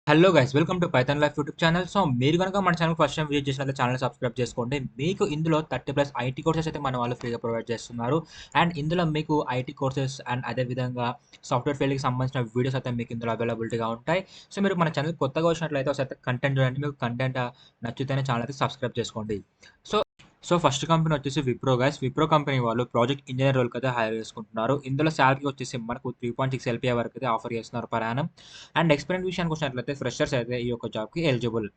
Hello guys, welcome to Python life YouTube channel. So మీరు కనుక మన ఛానల్ ఫస్ట్ టైం విజిట్ చేసినట్లయితే channel subscribe చేసుకోండి. మీకు ఇందులో 30+ ఐటీ కోర్సెస్ అయితే మన వాళ్ళు ఫ్రీగా ప్రొవైడ్ చేస్తున్నారు. అండ్ ఇందులో మీకు ఐటీ కోర్సెస్ అండ్ అదేవిధంగా సాఫ్ట్వేర్ ఫీల్డ్కి సంబంధించిన వీడియోస్ అయితే మీకు ఇందులో అవైలబిలిటీగా ఉంటాయి. సో మీరు మన ఛానల్ కొత్తగా వచ్చినట్లయితే ఒకసారి కంటెంట్ చూడండి. మీకు కంటెంట్ నచ్చితేనే ఛానల్ అయితే సబ్స్క్రైబ్ చేసుకోండి. సో ఫస్ట్ కంపెనీ వచ్చేసి విప్రో గైస్. విప్రో కంపెనీ వాళ్ళు ప్రాజెక్ట్ ఇంజనీర్ రోల్కి అయితే హైర్ చేసుకుంటున్నారు. ఇందులో శాలరీ వచ్చేసి మనకు 3.6 ఎల్పిఐ వరకు అయితే ఆఫర్ చేస్తున్నారు పర్ యానం. అండ్ ఎక్స్పీరియన్స్ విషయానికి వచ్చినట్లయితే ఫ్రెషర్స్ అయితే ఈ యొక్క జాబ్కి ఎలిజిబుల్.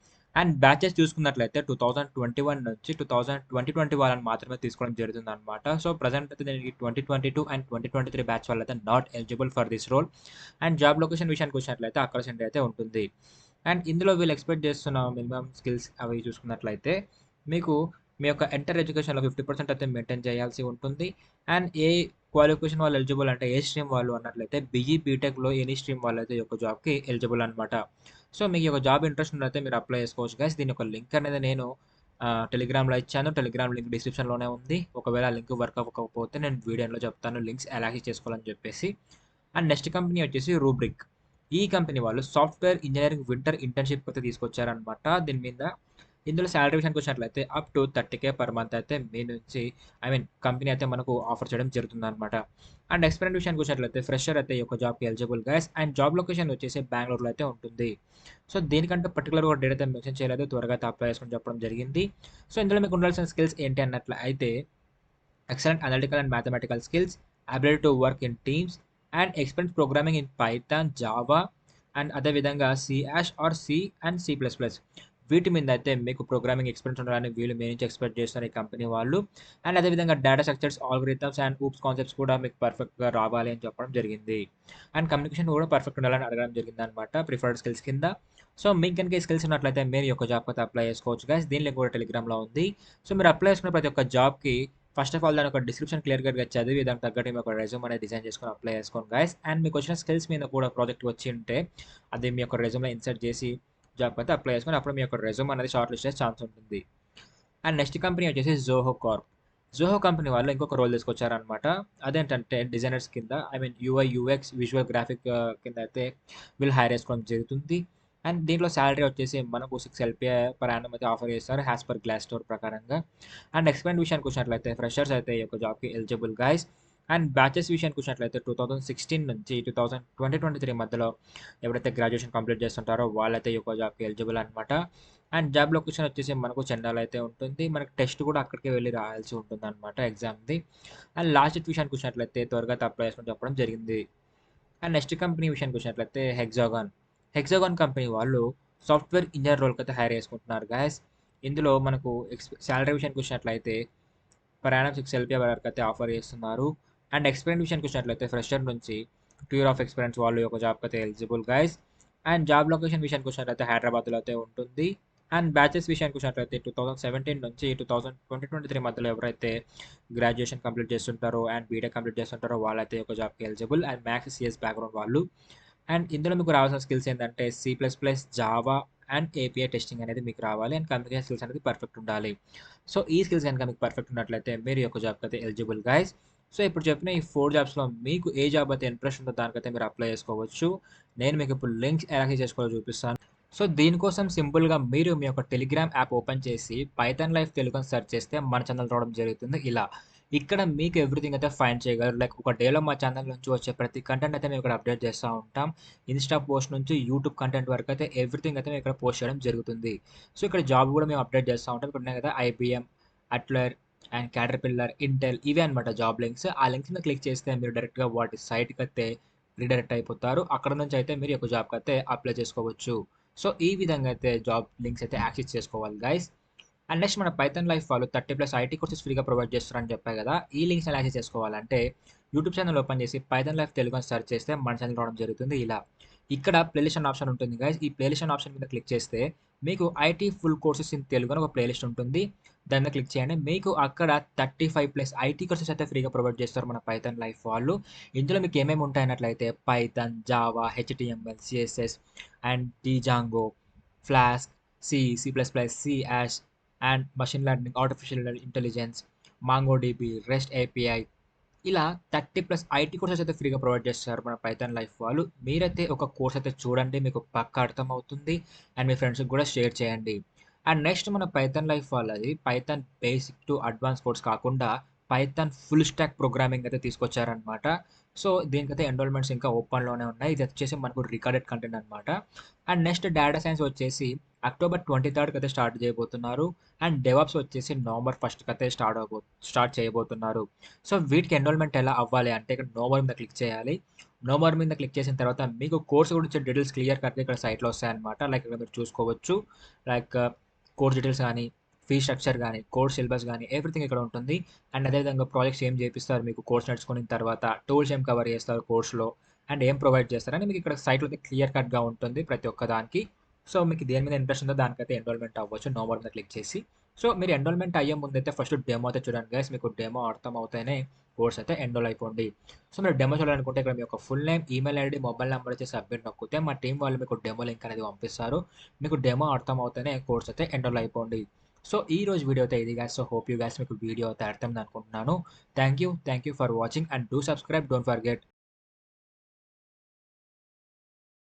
అండ్ బ్యాచెస్ చూసుకున్నట్లయితే 2021 నుంచి 2020 వాళ్ళని మాత్రమే తీసుకోవడం జరుగుతుంది అనమాట. సో ప్రజెంట్ అయితే దీనికి 2022 అండ్ 2023 బ్యాచ్ వాళ్ళు అయితే not eligible for this role. And job location విషయానికి వచ్చినట్లయితే అక్కడ సెంటర్ అయితే ఉంటుంది. అండ్ ఇందులో వీళ్ళు ఎక్స్పెక్ట్ చేస్తున్న మినిమం స్కిల్స్ అవి చూసుకున్నట్లయితే మీకు మీ యొక్క ఎంటర్ ఎడ్యుకేషన్లో 50% అయితే మెయింటైన్ చేయాల్సి ఉంటుంది. అండ్ ఏ క్వాలిఫికేషన్ వాళ్ళు ఎలిజిబుల్ అంటే ఏ స్ట్రీమ్ వాళ్ళు అన్నట్లయితే బీఈ బీటెక్లో ఎనీ స్ట్రీమ్ వాళ్ళు అయితే ఈ యొక్క జాబ్కి ఎలిజిబుల్ అనమాట. సో మీకు ఈ యొక్క జాబ్ ఇంట్రెస్ట్ ఉన్నట్లయితే మీరు అప్లై చేసుకోవచ్చు గైస్. దీని యొక్క లింక్ అనేది నేను టెలిగ్రామ్లో ఇచ్చాను. టెలిగ్రామ్ లింక్ డిస్క్రిప్షన్లోనే ఉంది. ఒకవేళ ఆ లింక్ వర్క్ అవ్వకపోతే నేను వీడియోలో చెప్తాను లింక్స్ ఎలా యాక్సెస్ చేసుకోవాలని చెప్పేసి. అండ్ నెక్స్ట్ కంపెనీ వచ్చేసి రూబ్రిక్. ఈ కంపెనీ వాళ్ళు సాఫ్ట్వేర్ ఇంజనీరింగ్ వింటర్ ఇంటర్న్షిప్ అయితే తీసుకొచ్చారనమాట. దీని మీద ఇందులో శాలరీ విషయానికి వచ్చినట్లయితే up to 30K per month అయితే మీ నుంచి కంపెనీ అయితే మనకు ఆఫర్ చేయడం జరుగుతుంది అనమాట. అండ్ ఎక్స్పీరియన్స్ విషయానికి వచ్చినట్లయితే ఫ్రెషర్ అయితే ఈ యొక్క జాబ్కి eligible guys. And job location వచ్చేసి బెంగళూరులో అయితే ఉంటుంది. సో దీనికంటే పర్టికులర్గా డేట్ అయితే మెన్షన్ చేయలేదు, త్వరగా అయితే అప్లై చేసుకొని చెప్పడం జరిగింది. సో ఇందులో మీకు ఉండాల్సిన స్కిల్స్ ఏంటి అన్నట్లు అయితే excellent analytical and mathematical skills, ability to work in teams, and experience programming in Python, Java, and అదేవిధంగా సియాష్ ఆర్ సి అండ్ C++. వీటి మీద అయితే మీకు ప్రోగ్రామింగ్ ఎక్స్పీరియన్స్ ఉండాలని వీళ్ళు మీ నుంచి ఎక్స్పెక్ట్ చేస్తున్నారు ఈ కంపెనీ వాళ్ళు. అండ్ అదేవిధంగా data structures, algorithms and oops concepts కూడా మీకు పర్ఫెక్ట్గా రావాలి అని చెప్పడం జరిగింది. అండ్ కమ్యూనికేషన్ కూడా పర్ఫెక్ట్ ఉండాలని అడగడం జరిగింది అనమాట ప్రిఫర్డ్ స్కిల్స్ కింద. సో మీకు కనుక ఈ స్కిల్స్ ఉన్నట్లయితే మీరు ఈ యొక్క జాబ్ అయితే అప్లై చేసుకోవచ్చు గైస్. దీనిలో కూడా టెలిగ్రామ్లో ఉంది. సో మీరు అప్లై చేసుకున్న ప్రతి ఒక్క జాబ్కి ఫస్ట్ ఆఫ్ ఆల్ దాని ఒక డిస్క్రిప్షన్ క్లియర్ కట్గా చదివి దానికి తగ్గట్టు మీ ఒక రెజ్యూమ్ అనేది డిజైన్ చేసుకొని అప్లై చేసుకోండి గైస్. అండ్ మీకు వచ్చిన స్కిల్స్ మీద కూడా ప్రాజెక్ట్ వచ్చి ఉంటే అది మీ యొక్క రెజ్యూమ్లో ఇన్సర్ట్ చేసి జాబ్ అయితే అప్లై చేసుకొని అప్పుడు మీ యొక్క రెజ్యూమ్ అనేది షార్ట్ లిస్ట్ చేసే ఛాన్స్ ఉంటుంది. అండ్ నెక్స్ట్ కంపెనీ వచ్చేసి జోహో కార్ప్. జోహో కంపెనీ వాళ్ళు ఇంకొక రోల్ తీసుకొచ్చారనమాట. అదేంటంటే డిజైనర్స్ కింద యూఐ యూఎక్స్ విజువల్ గ్రాఫిక్ కింద అయితే వీళ్ళు హైర్ చేసుకోవడం జరుగుతుంది. అండ్ దీంట్లో శాలరీ వచ్చేసి మనకు 6 ఎల్పిఐ పర్ యానం అయితే ఆఫర్ చేస్తారు యాజ్ పర్ గ్లాస్ స్టోర్ ప్రకారంగా. అండ్ ఎక్స్పీరియన్స్ విషయానికి వచ్చినట్లయితే ఫ్రెషర్స్ అయితే ఈ యొక్క జాబ్కి ఎలిజిబుల్ గైస్. అండ్ బ్యాచెస్ విషయానికి వచ్చినట్లయితే 2016 నుంచి 2023 మధ్యలో ఎవరైతే గ్రాడ్యుయేషన్ కంప్లీట్ చేస్తుంటారో వాళ్ళైతే ఈ యొక్క జాబ్కి ఎలిజిబుల్ అనమాట. అండ్ జాబ్ లొకేషన్ వచ్చేసి మనకు చెన్నైలో అయితే ఉంటుంది. మనకు టెస్ట్ కూడా అక్కడికే వెళ్ళి రాయాల్సి ఉంటుంది అనమాట ఎగ్జామ్ది. అండ్ లాస్ట్ డేట్ విషయానికి వచ్చినట్లయితే త్వరగా అప్లై చేసుకొని చెప్పడం జరిగింది. అండ్ నెక్స్ట్ కంపెనీ విషయానికి వచ్చినట్లయితే హెక్సాగాన్. హెక్సాగాన్ కంపెనీ వాళ్ళు సాఫ్ట్వేర్ ఇంజనీర్ రోల్కి అయితే హైర్ చేసుకుంటున్నారు గాయస్. ఇందులో మనకు శాలరీ విషయానికి వచ్చినట్లయితే పర్ యానం 6 ఎల్పిఐ వరకు అయితే ఆఫర్ చేస్తున్నారు. అండ్ ఎక్స్పీరియన్స్ విషయానికి వచ్చినట్లయితే ఫ్రెషర్ నుంచి 2 ఇయర్ ఆఫ్ ఎక్స్పీరియన్స్ వాళ్ళు యొక్క జాబ్కి అయితే eligible guys. And job location విషయానికి వచ్చినట్లయితే హైదరాబాద్లో అయితే ఉంటుంది. అండ్ బ్యాచెస్ విషయానికి వచ్చినట్లయితే 2017 నుంచి 2023 మధ్యలో ఎవరైతే గ్రాడ్యుయేషన్ కంప్లీట్ చేస్తుంటారో అండ్ బీటెక్ కంప్లీట్ చేస్తుంటారో వాళ్ళైతే ఒక జాబ్కి eligible. And maths CS background వాళ్ళు. అండ్ ఇందులో మీకు రావాల్సిన స్కిల్స్ ఏంటంటే C++, Java and API testing అనేది మీకు రావాలి. అండ్ కమ్యూనికేషన్ స్కిల్స్ అనేది పర్ఫెక్ట్ ఉండాలి. సో ఈ స్కిల్స్ కనుక మీకు పర్ఫెక్ట్ ఉన్నట్లయితే మీరు ఈ యొక్క జాబ్కి అయితే ఎలిజిబుల్ గైస్. సో ఇప్పుడు చెప్పిన ఈ 4 జాబ్స్లో మీకు ఏ జాబ్ అయితే ఇంట్రెస్ట్ ఉందో దానికైతే మీరు అప్లై చేసుకోవచ్చు. నేను మీకు ఇప్పుడు లింక్స్ ఎలా చేసుకోవాలో చూపిస్తాను. సో దీనికోసం సింపుల్గా మీరు మీ యొక్క టెలిగ్రామ్ యాప్ ఓపెన్ చేసి పైథాన్ లైఫ్ తెలుగు అని సెర్చ్ చేస్తే మన ఛానల్ రావడం జరుగుతుంది. ఇలా ఇక్కడ మీకు ఎవ్రీథింగ్ అయితే ఫైండ్ చేయగలరు. లైక్ ఒక డేలో మా ఛానల్ నుంచి వచ్చే ప్రతి కంటెంట్ అయితే మేము ఇక్కడ అప్డేట్ చేస్తూ ఉంటాం. ఇన్స్టా పోస్ట్ నుంచి యూట్యూబ్ కంటెంట్ వరకు అయితే ఎవ్రీథింగ్ అయితే మేము ఇక్కడ పోస్ట్ చేయడం జరుగుతుంది. సో ఇక్కడ జాబ్ కూడా మేము అప్డేట్ చేస్తూ ఉంటాం. ఇక్కడ ఉన్నాయి కదా IBM, అట్లర్ అండ్ క్యాటర్పిల్లర్, ఇంటెల్ ఇవే అనమాట జాబ్ లింక్స్. ఆ లింక్స్ మీద క్లిక్ చేస్తే మీరు డైరెక్ట్గా వాటి సైట్కి అయితే రీడైరెక్ట్ అయిపోతారు. అక్కడ నుంచి అయితే మీరు ఒక జాబ్కి అయితే అప్లై చేసుకోవచ్చు. సో ఈ విధంగా అయితే జాబ్ లింక్స్ అయితే యాక్సెస్ చేసుకోవాలి గైస్. అండ్ నెక్స్ట్ మన పైథాన్ లైఫ్ వాళ్ళు 30+ ఐటీ కోర్సెస్ ఫ్రీగా ప్రొవైడ్ చేస్తారని చెప్పాయి కదా. ఈ లింక్స్ ఎలా యాక్సెస్ చేసుకోవాలంటే యూట్యూబ్ ఛానల్ ఓపెన్ చేసి పైథాన్ లైఫ్ తెలుగు అని సెర్చ్ చేస్తే మన ఛానల్ రావడం జరుగుతుంది. ఇలా ఇక్కడ ప్లేలిస్ట్ అనే ఆప్షన్ ఉంటుంది గైస్. ఈ ప్లేలిస్ట్ అనే ఆప్షన్ మీద క్లిక్ చేస్తే మీకు IT full courses in Telugu అని ఒక ప్లేలిస్ట్ ఉంటుంది. దాని మీద క్లిక్ చేయండి. మీకు అక్కడ 35+ ఐటీ కోర్సెస్ అయితే ఫ్రీగా ప్రొవైడ్ చేస్తారు మన పైథాన్ లైఫ్ వాళ్ళు. ఇందులో మీకు ఏమేమి ఉంటాయన్నట్లయితే Python, Java, HTML, CSS and Django, Flask, C++, C and machine learning, artificial intelligence, MongoDB, REST API ఇలా 30+ ఐటీ కోర్సెస్ అయితే ఫ్రీగా ప్రొవైడ్ చేస్తారు మన పైథాన్ లైఫ్ వాళ్ళు. మీరైతే ఒక కోర్స్ అయితే చూడండి. మీకు పక్కా అర్థమవుతుంది. అండ్ మీ ఫ్రెండ్స్‌కి కూడా షేర్ చేయండి. అండ్ నెక్స్ట్ మన పైథాన్ లైఫ్ వాళ్ళది Python basic to advance course కాకుండా పైథాన్ ఫుల్ స్టాక్ ప్రోగ్రామింగ్ అయితే తీసుకొచ్చారనమాట. సో, దీనికైతే ఎన్రోల్‌మెంట్స్ ఇంకా ఓపెన్‌లోనే ఉన్నాయి. ఇది వచ్చేసి మనకు రికార్డెడ్ కంటెంట్ అనమాట. అండ్ నెక్స్ట్ డేటా సైన్స్ వచ్చేసి అక్టోబర్ 23కి అయితే స్టార్ట్ చేయబోతున్నారు. అండ్ డెవాప్స్ వచ్చేసి నవంబర్ 1కి అయితే స్టార్ట్ చేయబోతున్నారు. సో, వీటికి ఎన్రోల్‌మెంట్ ఎలా అవ్వాలి అంటే ఇక్కడ నో మోర్ మీద క్లిక్ చేయాలి. నో మోర్ మీద క్లిక్ చేసిన తర్వాత మీకు కోర్స్ గురించి డీటెయిల్స్ క్లియర్ కట్‌గా ఇక్కడ సైట్‌లో వస్తాయన్నమాట. లైక్ ఇక్కడ మీరు చూసుకోవచ్చు. లైక్ కోర్స్ డీటెయిల్స్ గానీ, ఫీ స్ట్రక్చర్ గానీ, కోర్స్ సిలబస్ గానీ ఎవ్రీథింగ్ ఇక్కడ ఉంటుంది. అండ్ అదేవిధంగా ప్రాజెక్ట్స్ ఏం చేపిస్తారు మీకు కోర్స్ నేర్చుకున్న తర్వాత, టూల్స్ ఏం కవర్ చేస్తారు కోర్స్‌లో అండ్ ఏం ప్రొవైడ్ చేస్తారని మీకు ఇక్కడ సైట్‌లో అయితే క్లియర్ కట్‌గా ఉంటుంది ప్రతి ఒక్క దానికి. సో, మీకు దేని మీద ఇంట్రెస్ట్ ఉందో దానికైతే ఎన్రోల్‌మెంట్ అవ్వచ్చు. నో మోర్ మీద క్లిక్ చేసి. సో, మీరు ఎన్రోల్‌మెంట్ అయ్యే ముందైతే ఫస్ట్ డెమో అయితే చూడండి గైస్. మీకు డెమో అర్థమవుతేనే కోర్స్ అయితే ఎన్రోల్ అయిపోండి. సో, మీరు డెమో చూడాలనుకుంటే ఇక్కడ మీ యొక్క full name, email ID, mobile number ఇచ్చి సబ్మిట్ నొక్కితే మా టీమ్ వాళ్ళు మీకు డెమో లింక్ అనేది పంపిస్తారు. మీకు డెమో అర్థమవుతేనే కోర్స్ అయితే ఎన్రోల్ అయిపోండి. సో, ఈ రోజు వీడియో అయితే ఇది guys. So, hope you guys మీకు వీడియో అయితే అర్థమైంది అనుకుంటున్నాను. Thank you for watching and do subscribe. Don't forget